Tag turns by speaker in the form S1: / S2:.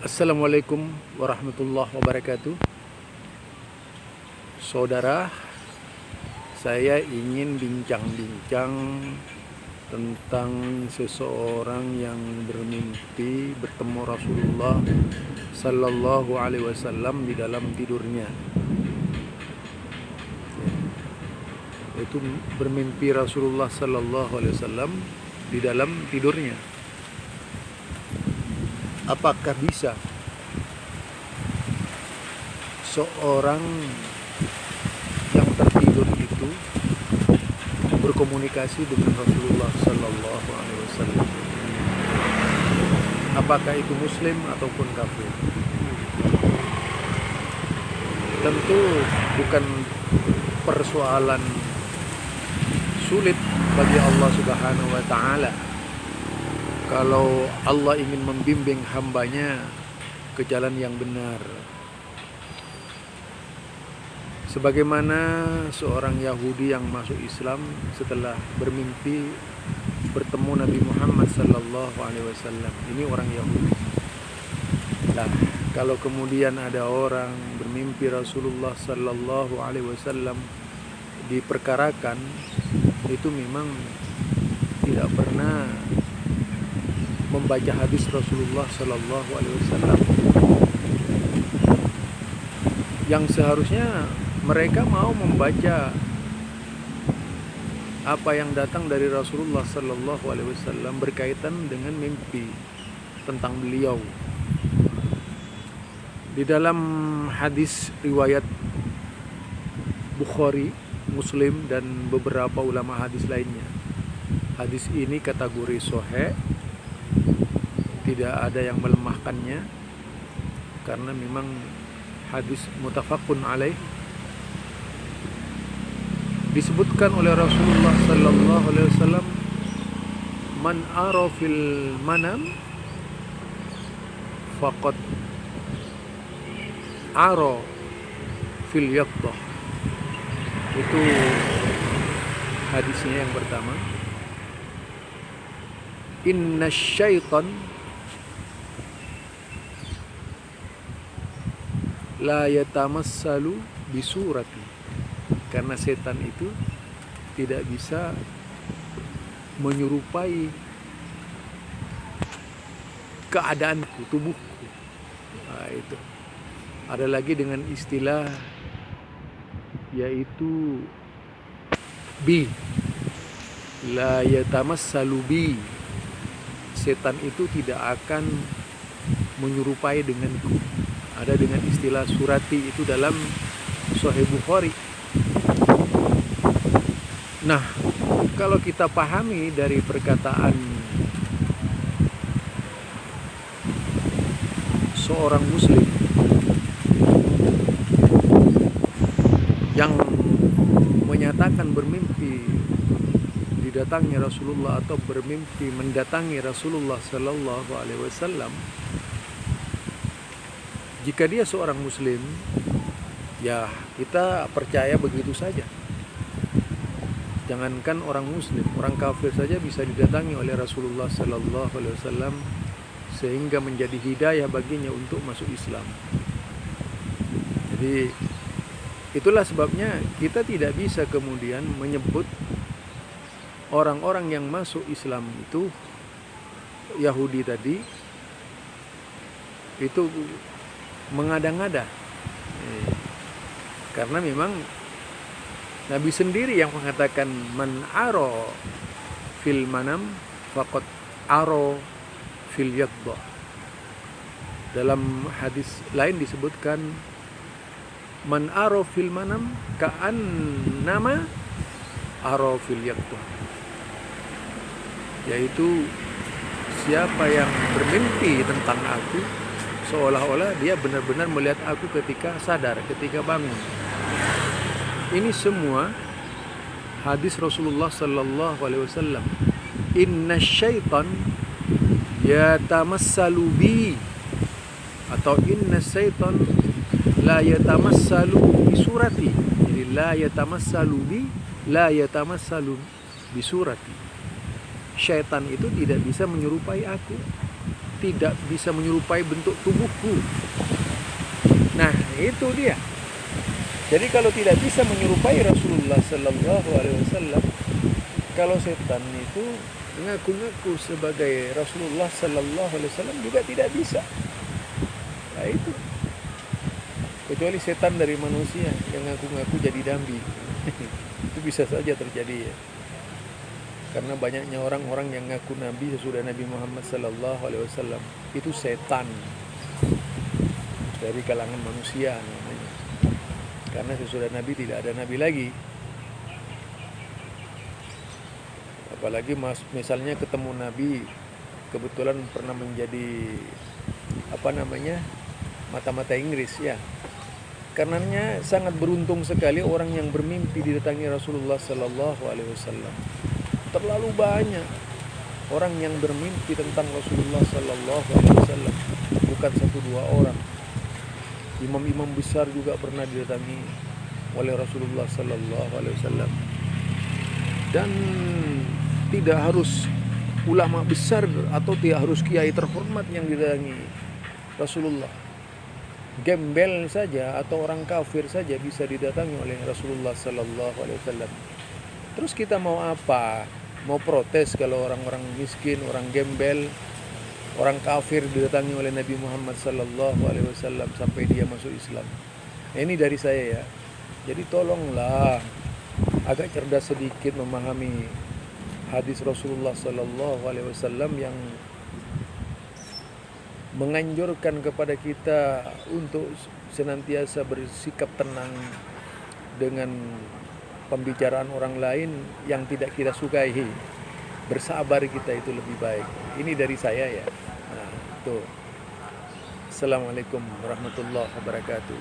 S1: Assalamualaikum warahmatullahi wabarakatuh. Saudara, saya ingin bincang-bincang tentang seseorang yang bermimpi bertemu Rasulullah Sallallahu Alaihi Wasallam di dalam tidurnya. Itu bermimpi Rasulullah Sallallahu Alaihi Wasallam di dalam tidurnya. Apakah bisa seorang yang tertidur itu berkomunikasi dengan Rasulullah Sallallahu Alaihi Wasallam? Apakah itu Muslim ataupun kafir? Tentu bukan persoalan sulit bagi Allah Subhanahu wa Ta'ala kalau Allah ingin membimbing hambanya ke jalan yang benar. Sebagaimana seorang Yahudi yang masuk Islam setelah bermimpi bertemu Nabi Muhammad Sallallahu Alaihi Wasallam. Ini orang Yahudi. Nah, kalau kemudian ada orang bermimpi Rasulullah Sallallahu Alaihi Wasallam diperkarakan, itu memang tidak pernah membaca hadis Rasulullah Sallallahu Alaihi Wasallam yang seharusnya mereka mau membaca apa yang datang dari Rasulullah Sallallahu Alaihi Wasallam berkaitan dengan mimpi tentang beliau. Di dalam hadis riwayat Bukhari, Muslim dan beberapa ulama hadis lainnya, hadis ini kategori sahih, tidak ada yang melemahkannya karena memang hadis muttafaqun alaih. Disebutkan oleh Rasulullah Sallallahu Alaihi Wasallam, man ara fil manam faqad ara fil yaqdah. Itu hadisnya yang pertama. Inna syaitan la yatamassalu bisurati. Karena setan itu tidak bisa menyerupai keadaanku, tubuhku. Nah, itu. Ada lagi dengan istilah yaitu bi. La yatamassalu bi. Setan itu tidak akan menyerupai denganku. Ada dengan istilah surati, itu dalam Sahih Bukhari. Nah, kalau kita pahami dari perkataan seorang muslim yang menyatakan bermimpi didatangi Rasulullah atau bermimpi mendatangi Rasulullah Sallallahu Alaihi Wasallam, jika dia seorang muslim, ya kita percaya begitu saja. Jangankan orang muslim, orang kafir saja bisa didatangi oleh Rasulullah Sallallahu Alaihi Wasallam sehingga menjadi hidayah baginya untuk masuk Islam. Jadi itulah sebabnya kita tidak bisa kemudian menyebut orang-orang yang masuk Islam itu Yahudi tadi itu mengada-ngada, karena memang Nabi sendiri yang mengatakan man aro fil manam faqad aro fil yaqdah. Dalam hadis lain disebutkan man aro fil manam ka'annama aro fil yaqdah, yaitu siapa yang bermimpi tentang aku seolah-olah dia benar-benar melihat aku ketika sadar, ketika bangun. Ini semua hadis Rasulullah Sallallahu Alaihi Wasallam. Inna syaitan yatamassalu bi, atau inna syaitan la yatamassalu bi surati. Jadi la yatamassalu bi, la yatamassalu bi surati. Syaitan itu tidak bisa menyerupai aku. tidak bisa menyerupai bentuk tubuhku. Nah, itu dia. Jadi kalau tidak bisa menyerupai Rasulullah Sallallahu Alaihi Wasallam, kalau setan itu ngaku-ngaku sebagai Rasulullah Sallallahu Alaihi Wasallam juga tidak bisa. Nah itu. Kecuali setan dari manusia yang ngaku-ngaku jadi nabi. Itu bisa saja terjadi ya. Karena banyaknya orang-orang yang ngaku nabi sesudah Nabi Muhammad Sallallahu Alaihi Wasallam itu setan dari kalangan manusia namanya. Karena sesudah Nabi tidak ada Nabi lagi. Apalagi misalnya ketemu Nabi kebetulan pernah menjadi mata-mata Inggris ya. Karenanya sangat beruntung sekali orang yang bermimpi didatangi Rasulullah Sallallahu Alaihi Wasallam. Terlalu banyak orang yang bermimpi tentang Rasulullah Sallallahu Alaihi Wasallam, bukan 1-2 orang. Imam-imam besar juga pernah didatangi oleh Rasulullah Sallallahu Alaihi Wasallam. Dan tidak harus ulama besar atau tidak harus kiai terhormat yang didatangi Rasulullah. Gembel saja atau orang kafir saja bisa didatangi oleh Rasulullah Sallallahu Alaihi Wasallam. Terus kita mau apa? Mau protes kalau orang-orang miskin, orang gembel, orang kafir didatangi oleh Nabi Muhammad Sallallahu Alaihi Wasallam sampai dia masuk Islam. Ini dari saya ya. Jadi tolonglah agak cerdas sedikit memahami hadis Rasulullah Sallallahu Alaihi Wasallam yang menganjurkan kepada kita untuk senantiasa bersikap tenang dengan pembicaraan orang lain yang tidak kita sukai. Bersabar kita itu lebih baik. Ini dari saya ya. Nah, tuh. Assalamualaikum warahmatullahi wabarakatuh.